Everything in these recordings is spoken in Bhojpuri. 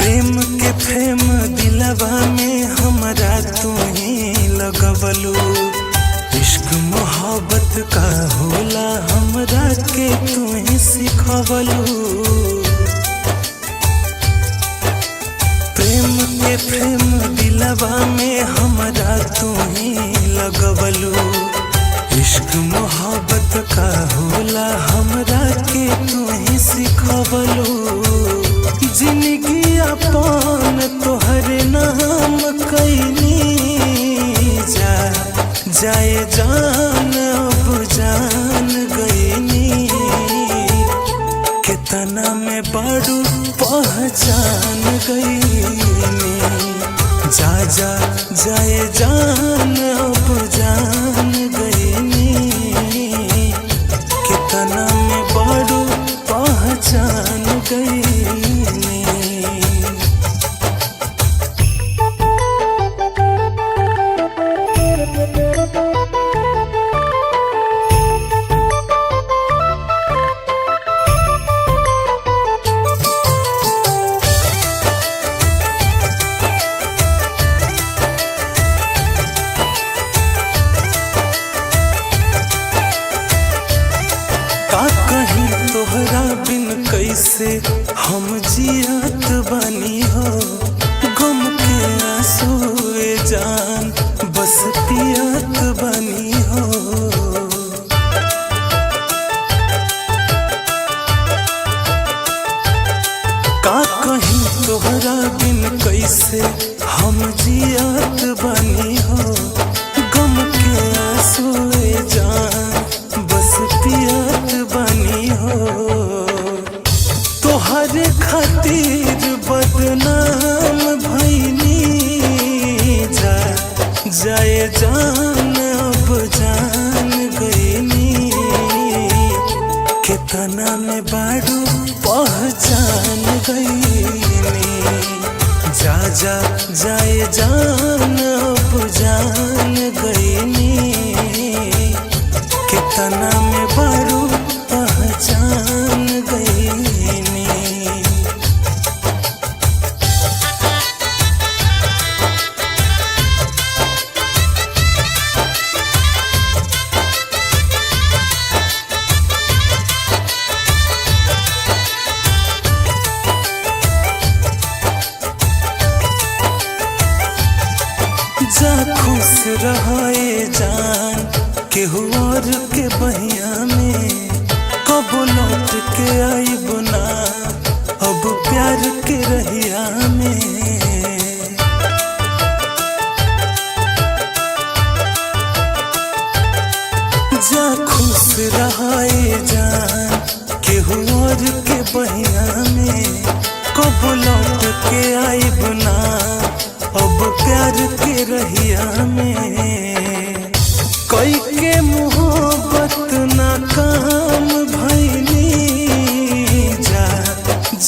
प्रेम के फेम दिलवा में हमरा तू ही लगवलू। इश्क मोहब्बत का होला हमरा के तू ही सिखवलू। प्रेम के फेम दिलवा में हमरा तू ही लगवलू। इश्क मोहब्बत का होला हमरा के तू ही सिखवलू। जिंदगी अपन तोहरे नाम कैनी जाए जान अब जान गईनी। कितना में बड़ू पहचान गईनी। जा जाए जान अब जान गईनी। कितना में बड़ू पहचान गईनी। तोहरा बिन कैसे हम जियत बानी हो। गम के आंसुए जान बस पियत बानी हो। का कहीं तोहरा बिन कैसे हम जियत बानी हो। गम के आंसुए जान बस पियत बानी हो। तोहरे खातिर बदनाम भईनी। जाए जान अब जान गईनी। कितना में बारू पहचान गईनी। जाए जान अब जान गईनी। कितना में बारू पहचान गईनी। जा खुश रहे जान केहू और के बहिया में। कब लौट के आईब ना अब प्यार के रहिया में। जा खुश रहे जान केहू और के बहिया में। कब लौट के आईब ना अब प्यार के रहिया में। कोई के मोहब्बत नाकाम भईनी।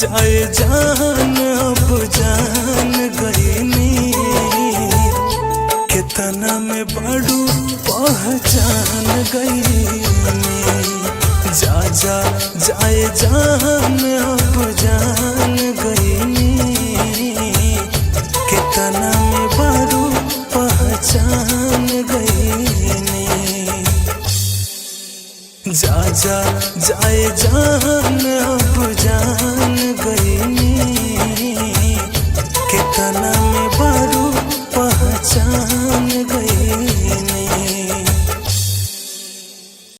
जाए जान अब जान गईनी। कितना में बड़ू पहचान गईनी। जाए जान अब जान गईनी। कितना में बड़ू पहचान गईनी। जाए जान अब जान गई।